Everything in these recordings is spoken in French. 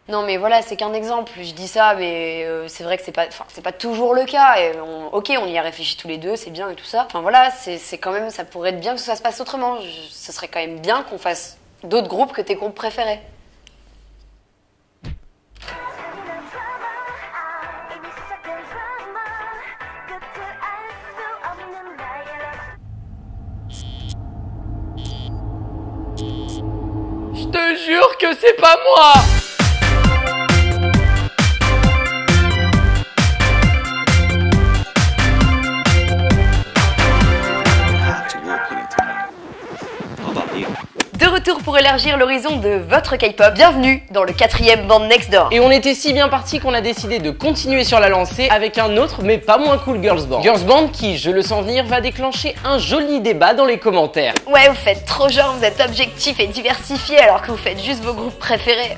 Non mais voilà, c'est qu'un exemple, je dis ça, mais c'est vrai que c'est pas toujours le cas, et ok, on y a réfléchi tous les deux, c'est bien et tout ça. Enfin voilà, c'est quand même, ça pourrait être bien que ça se passe autrement, ce serait quand même bien qu'on fasse d'autres groupes que tes groupes préférés. Je te jure que c'est pas moi! De retour pour élargir l'horizon de votre K-pop, bienvenue dans le 4e Band Next Door. Et on était si bien parti qu'on a décidé de continuer sur la lancée avec un autre mais pas moins cool girls band. Girls band qui, je le sens venir, va déclencher un joli débat dans les commentaires. Ouais, vous faites trop genre, vous êtes objectif et diversifié alors que vous faites juste vos groupes préférés.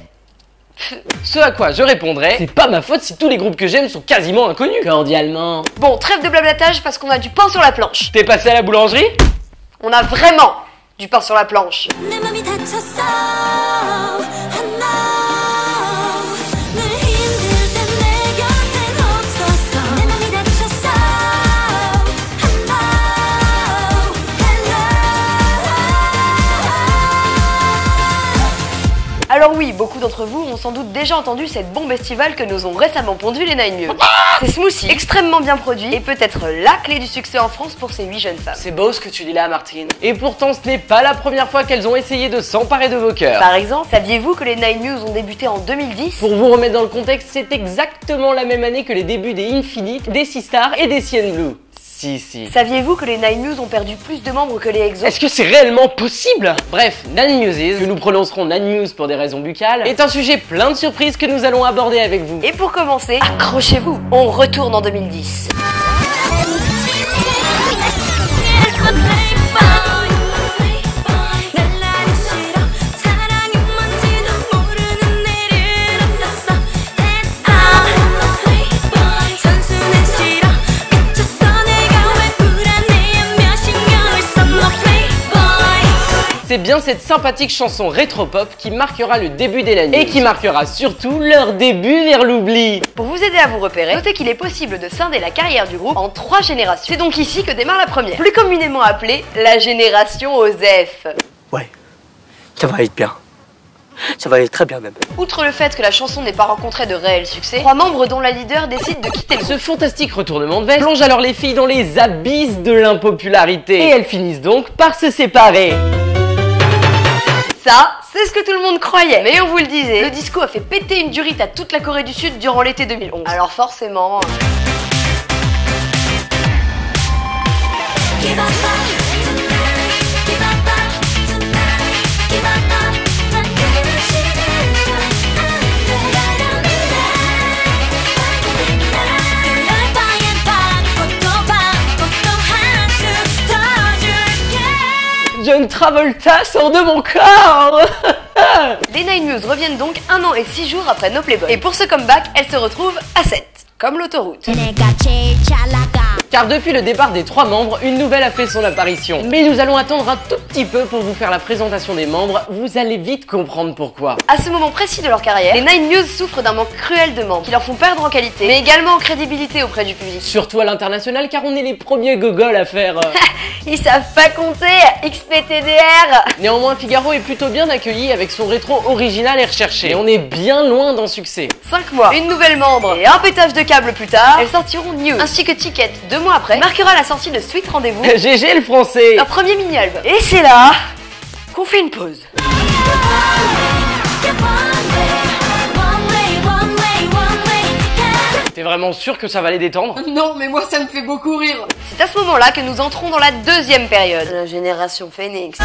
Ce à quoi je répondrais, c'est pas ma faute si tous les groupes que j'aime sont quasiment inconnus. Cordialement. Bon, trêve de blablatage parce qu'on a du pain sur la planche. T'es passé à la boulangerie? On a vraiment du pain sur la planche. Alors oui, beaucoup d'entre vous ont sans doute déjà entendu cette bombe estivale que nous ont récemment pondu les Nine Muse. C'est smoothie, extrêmement bien produit et peut-être la clé du succès en France pour ces 8 jeunes femmes. C'est beau ce que tu dis là, Martine. Et pourtant, ce n'est pas la première fois qu'elles ont essayé de s'emparer de vos cœurs. Par exemple, saviez-vous que les Nine Muse ont débuté en 2010? Pour vous remettre dans le contexte, c'est exactement la même année que les débuts des Infinite, des Sistar et des CN Blue. Si. Saviez-vous que les Nine Muse ont perdu plus de membres que les EXO? Est-ce que c'est réellement possible? Bref, Nine Muses, que nous prononcerons Nine Muse pour des raisons buccales, est un sujet plein de surprises que nous allons aborder avec vous. Et pour commencer, accrochez-vous, on retourne en 2010. C'est bien cette sympathique chanson rétro-pop qui marquera le début des Nine Muse. Et qui marquera surtout leur début vers l'oubli. Pour vous aider à vous repérer, notez qu'il est possible de scinder la carrière du groupe en 3 générations. C'est donc ici que démarre la première, plus communément appelée la génération OZEF. Ouais, ça va être bien. Ça va aller très bien même. Outre le fait que la chanson n'ait pas rencontré de réel succès, 3 membres dont la leader décident de quitter le groupe. Ce fantastique retournement de veste plonge alors les filles dans les abysses de l'impopularité. Et elles finissent donc par se séparer. Ça, c'est ce que tout le monde croyait. Mais on vous le disait, le disco a fait péter une durite à toute la Corée du Sud durant l'été 2011. Alors forcément... John Travolta sort de mon corps. Les Nine Muse reviennent donc 1 an et 6 jours après No Playboy. Et pour ce comeback, elles se retrouvent à 7, comme l'autoroute. Car depuis le départ des 3 membres, une nouvelle a fait son apparition. Mais nous allons attendre un tout petit peu pour vous faire la présentation des membres, vous allez vite comprendre pourquoi. À ce moment précis de leur carrière, les Nine Muse souffrent d'un manque cruel de membres qui leur font perdre en qualité, mais également en crédibilité auprès du public. Surtout à l'international car on est les premiers gogols à faire... Ils savent pas compter, XPTDR. Néanmoins, Figaro est plutôt bien accueilli avec son rétro original et recherché. Et on est bien loin d'un succès. 5 mois, une nouvelle membre et un pétage de câble plus tard, elles sortiront New, ainsi que Ticket 2 mois après, marquera la sortie de Sweet Rendez-vous, GG le français, leur premier mini-album. Et c'est là qu'on fait une pause. T'es vraiment sûr que ça va les détendre? Non, mais moi ça me fait beaucoup rire. C'est à ce moment-là que nous entrons dans la 2e période, la génération Phoenix.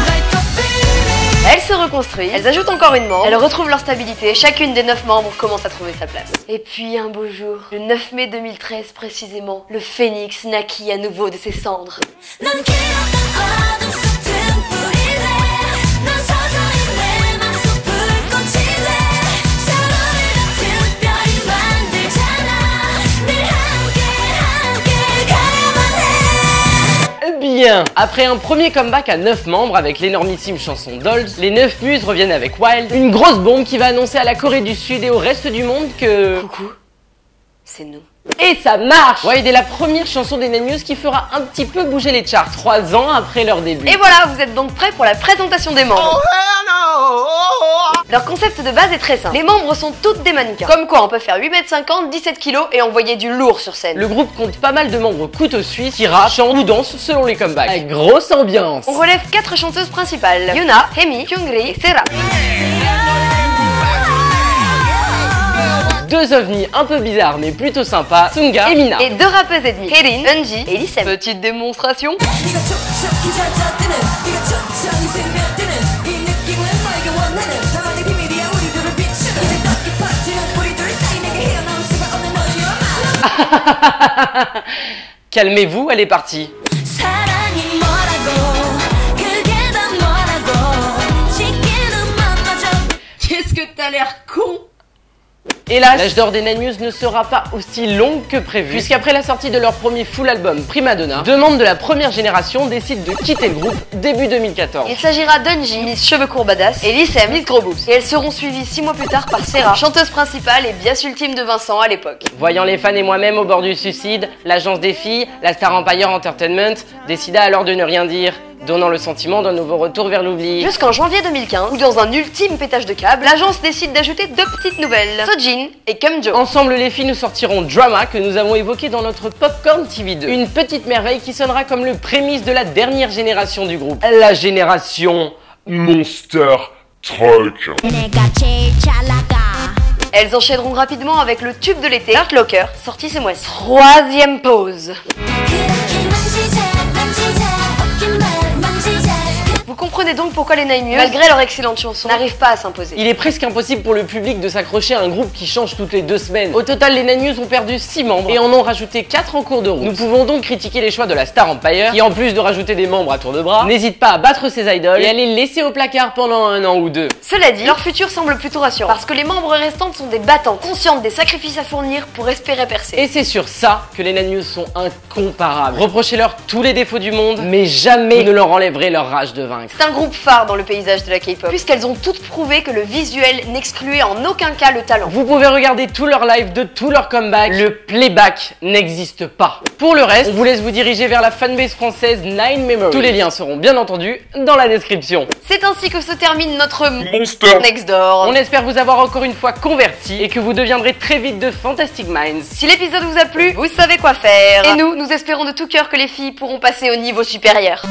Elles se reconstruisent, elles ajoutent encore une membre, elles retrouvent leur stabilité, chacune des 9 membres commence à trouver sa place. Et puis un beau jour, le 9 mai 2013 précisément, le Phénix naquit à nouveau de ses cendres. 1. Après un premier comeback à 9 membres avec l'énormissime chanson Dolls, les 9 muses reviennent avec Wild, une grosse bombe qui va annoncer à la Corée du Sud et au reste du monde que... Coucou, c'est nous. Et ça marche! Wild est la première chanson des Nine News qui fera un petit peu bouger les charts 3 ans après leur début. Et voilà, vous êtes donc prêts pour la présentation des membres. Leur concept de base est très simple. Les membres sont toutes des mannequins. Comme quoi, on peut faire 8m50, 17 kg et envoyer du lourd sur scène. Le groupe compte pas mal de membres couteaux suisses qui rappent, chantent ou dansent selon les comebacks. Avec grosse ambiance. On relève 4 chanteuses principales. Yuna, Hemi, Kyungri et Sera. 2 ovnis un peu bizarres mais plutôt sympas, Sunga et Mina. Et 2 rappeuses ennemies, Herin, Eunji et Lissem. Petite démonstration. Calmez-vous, elle est partie. Qu'est-ce que t'as l'air con! Hélas, l'âge d'or des Nine News ne sera pas aussi long que prévu, puisqu'après la sortie de leur premier full album Prima Donna, 2 membres de la première génération décident de quitter le groupe début 2014. Il s'agira d'Eunji, Miss Cheveux Courts Badass, et Lissem, Miss Gros Boobs. Et elles seront suivies 6 mois plus tard par Sera, chanteuse principale et bias ultime de Vincent à l'époque. Voyant les fans et moi-même au bord du suicide, l'agence des filles, la Star Empire Entertainment, décida alors de ne rien dire, donnant le sentiment d'un nouveau retour vers l'oubli. Jusqu'en janvier 2015, où dans un ultime pétage de câble, l'agence décide d'ajouter 2 petites nouvelles, Sojin et Kumjo. Ensemble les filles, nous sortirons Drama que nous avons évoqué dans notre Popcorn TV 2. Une petite merveille qui sonnera comme le prémisse de la dernière génération du groupe. La génération Monster Truck. Elles enchaîneront rapidement avec le tube de l'été, Hurt Locker, sorti ce mois-ci. 3e pause. Vous comprenez donc pourquoi les Nine News, malgré leur excellente chanson, n'arrivent pas à s'imposer. Il est presque impossible pour le public de s'accrocher à un groupe qui change toutes les 2 semaines. Au total, les Nine News ont perdu 6 membres et en ont rajouté 4 en cours de route. Nous pouvons donc critiquer les choix de la Star Empire, qui en plus de rajouter des membres à tour de bras, n'hésite pas à battre ses idoles et à les laisser au placard pendant 1 an ou 2. Cela dit, leur futur semble plutôt rassurant, parce que les membres restantes sont des battantes, conscientes des sacrifices à fournir pour espérer percer. Et c'est sur ça que les Nine News sont incomparables. Reprochez-leur tous les défauts du monde, mais jamais vous ne leur enlèverez leur rage de vaincre. C'est un groupe phare dans le paysage de la K-pop, puisqu'elles ont toutes prouvé que le visuel n'excluait en aucun cas le talent. Vous pouvez regarder tous leurs lives de tous leurs comebacks, le playback n'existe pas. Pour le reste, on vous laisse vous diriger vers la fanbase française Nine Memories. Tous les liens seront bien entendu dans la description. C'est ainsi que se termine notre Monster Next Door. On espère vous avoir encore une fois converti et que vous deviendrez très vite de Fantastic Minds. Si l'épisode vous a plu, vous savez quoi faire. Et nous espérons de tout cœur que les filles pourront passer au niveau supérieur.